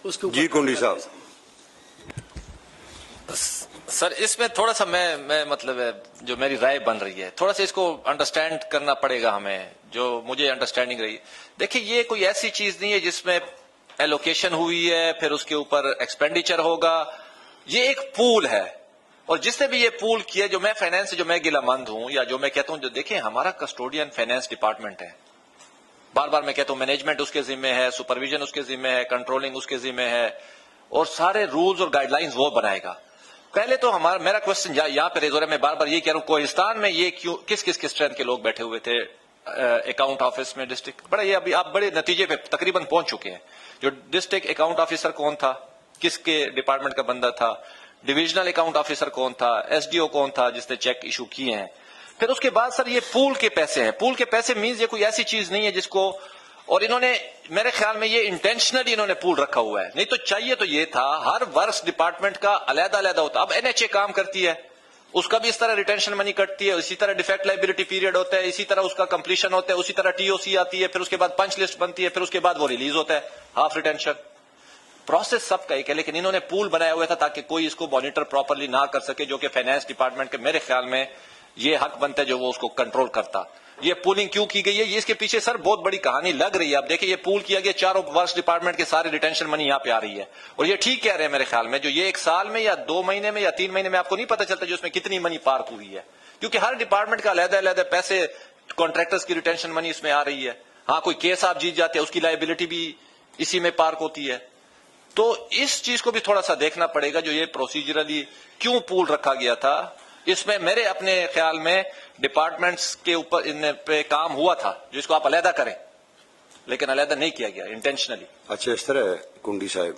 اس کے اوپر. جی کنڈی صاحب. سر اس میں تھوڑا سا میں مطلب جو میری رائے بن رہی ہے تھوڑا سا اس کو انڈرسٹینڈ کرنا پڑے گا ہمیں. جو مجھے انڈرسٹینڈنگ رہی دیکھیں یہ کوئی ایسی چیز نہیں ہے جس میں ایلوکیشن ہوئی ہے پھر اس کے اوپر ایکسپینڈیچر ہوگا. یہ ایک پول ہے اور جس نے بھی یہ پول کیا جو میں فائنانس سے جو میں گلہ مند ہوں یا جو میں کہتا ہوں جو دیکھیں ہمارا کسٹوڈین فائنانس ڈپارٹمنٹ ہے. بار بار میں کہتا ہوں مینجمنٹ اس کے ذمہ ہے, سپرویژن اس کے ذمہ ہے, کنٹرولنگ اس کے ذمہ ہے اور سارے رولز اور گائیڈ لائنز وہ بنائے گا. پہلے تو میرا کوشچن یہاں پہ ریز ہو رہا ہے, میں بار بار یہ کہہ رہا ہوں کوہستان میں یہ کیوں کس اسٹرینتھ کے لوگ بیٹھے ہوئے تھے اکاؤنٹ آفس میں ڈسٹرکٹ بڑا یہ ابھی آپ بڑے نتیجے پہ تقریباً پہنچ چکے ہیں. جو ڈسٹرکٹ اکاؤنٹ آفیسر کون تھا, کس کے ڈپارٹمنٹ کا بندہ تھا, ڈویژنل اکاؤنٹ آفیسر کون تھا, ایس ڈی او کون تھا جس نے چیک ایشو کیے ہیں. پھر اس کے بعد سر یہ پول کے پیسے ہیں. پول کے پیسے مینز یہ کوئی ایسی چیز نہیں ہے جس کو, اور انہوں نے میرے خیال میں یہ انٹینشنلی انہوں نے پول رکھا ہوا ہے. نہیں تو چاہیے تو یہ تھا ہر ورکس ڈپارٹمنٹ کا علیحدہ علیحدہ ہوتا. اب این ایچ اے کام کرتی ہے اس کا بھی اس طرح ریٹینشن منی کٹتی ہے, اسی طرح ڈیفیکٹ لائبلٹی پیریڈ ہوتا ہے, اسی طرح اس کا کمپلیشن ہوتا ہے, اسی طرح ٹی او سی آتی ہے, پھر اس کے بعد پنچ لسٹ بنتی ہے, پھر اس کے بعد وہ ریلیز ہوتا ہے ہاف ریٹینشن. پروسیس سب کا ایک ہے لیکن انہوں نے پول بنایا ہوا تھا تاکہ کوئی اس کو مانیٹر پراپرلی نہ کر سکے, جو کہ فائنانس ڈپارٹمنٹ کے میرے خیال میں یہ حق بنتا ہے جو وہ اس کو کنٹرول کرتا. یہ پولنگ کیوں کی گئی ہے, یہ اس کے پیچھے سر بہت بڑی کہانی لگ رہی ہے. اب دیکھیں یہ پول کیا گیا, چاروں ورکس ڈپارٹمنٹ کے سارے ریٹینشن منی یہاں پہ آ رہی ہے اور یہ ٹھیک کہہ رہے ہیں میرے خیال میں. جو یہ ایک سال میں یا 2 مہینے میں یا 3 مہینے میں آپ کو نہیں پتا چلتا جو اس میں کتنی منی پارک ہوئی ہے, کیونکہ ہر ڈپارٹمنٹ کا علیحدہ علیحدہ پیسے, کانٹریکٹرز کی ریٹینشن منی اس میں آ رہی ہے. ہاں کوئی کیس آپ جیت جاتے ہیں اس کی لائبلٹی بھی اسی میں پارک ہوتی ہے. تو اس چیز کو بھی تھوڑا سا دیکھنا پڑے گا جو یہ پروسیجرلی کیوں پول رکھا گیا تھا. اس میں میرے اپنے خیال میں ڈپارٹمنٹس کے اوپر ان پہ کام ہوا تھا جو اس کو آپ علیحدہ کریں لیکن علیحدہ نہیں کیا گیا انٹینشنلی. اچھا اس طرح ہے کنڈی صاحب.